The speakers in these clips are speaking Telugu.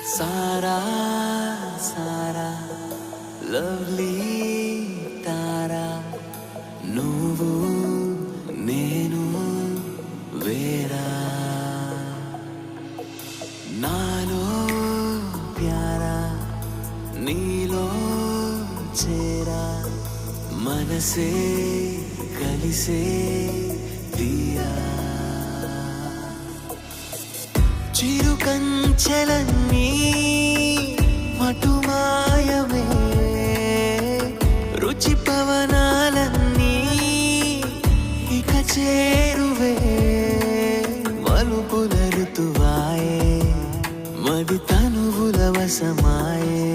सारा सारा लवली तारा నువ్వు నేను వేరా నాలో ప్యారా నీలో చేరా మనసే కలిసే తీరా చిరు కంచెలన్నీ మటుమాయమే రుచి పవనాలన్నీ ఇక చేరువే మలుపుల ఋతువాయే మది తనువుల వశమాయే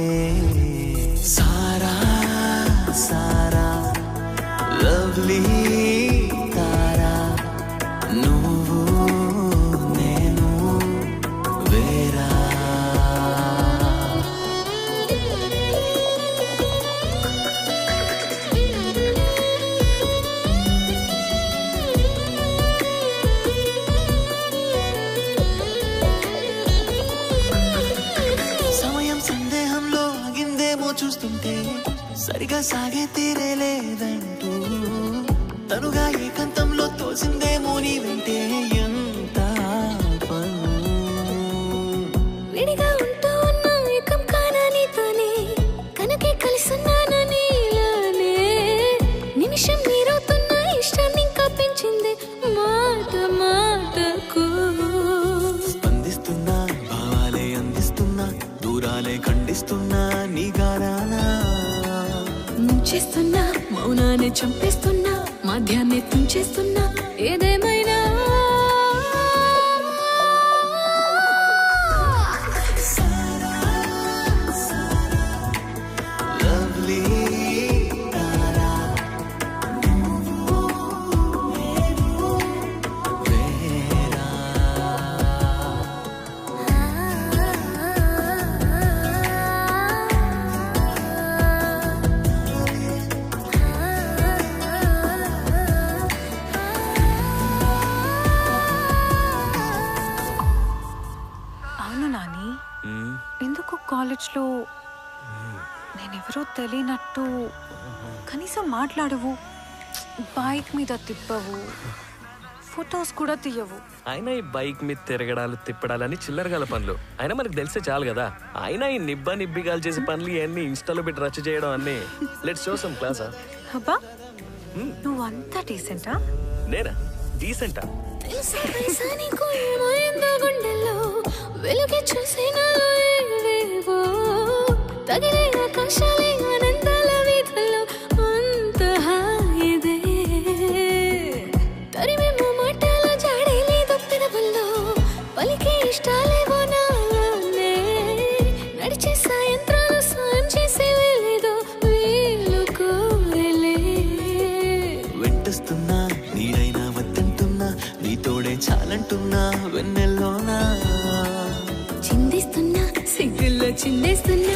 సారా సారా లవ్లీ తారా నువ్వు నేను వేరా సమయం సందేహంలో ఆగిందేమో చూస్తుంటే సరిగా సాగే తీరే లేదంటూ తనుగా ఏకాంతంలో తోసిందేమో నీ వెంటే ఎంత పను విడిగా ఉంటూ ఉన్నా ఏకం కానా నీతోనే కనుకే కలిసున్నాను నీలోనే నిమిషం నీరవుతున్న ఇష్టాన్ని ఇంకా పెంచింది మాట మాటకు స్పందిస్తున్నా భావాలే అందిస్తున్నా దూరాలే ఖండిస్తున్నా నీ గారానా ముంచేస్తున్నా మౌనాన్ని చంపేస్తున్నా మధ్యాన్ని తుంచేస్తున్నా ఏదేమైనా లవ్లీ తారా నువ్వు నేను వేరా అవును నాని, ఎందుకు కాలేజ్లో నేనెవరో తెలియనట్టు కనీసం మాట్లాడవు, బైక్ మీద తిప్పవు, ఫొటోస్ కూడా తీయవు. అయినా ఈ బైక్ మీద తిరగడాలు తిప్పడాలని చిల్లరగల పనులు అయినా మనకు తెలిసే చాలు కదా. అయినా ఈ నిబ్బిగాలు చేసే పనులు ఇవన్నీ ఇన్స్టాలో పెట్టి రచ్చ చేయడం అన్ని లెట్స్ షో సమ్ క్లాసా. అబ్బా, నువ్వు అంతా డీసెంటా? నేనా డీసెంటా? తెలుసా తెలుసా నీకు ఏమైందో గుండెల్లో వెలుగే చూసినా ఏవేవో తగిలే ఆకాశాలే ఆనందాల వీధుల్లో అంత హాయిదే తరిమేమో మాటల జాడే లేదు పెదవుల్లో పలికే ఇష్టాలేవో నాలోనే నడిచే సాయంత్రాలు సాయం చేసేవే లేదో వీలు కోరలే వెంటస్తున్నా నీడైనా వద్దంటున్నా నీ తోడే చాలంటున్నా వెన్నెల్లోనా చిందిస్తున్నా సిగ్గుల్లో చిందేస్తున్నా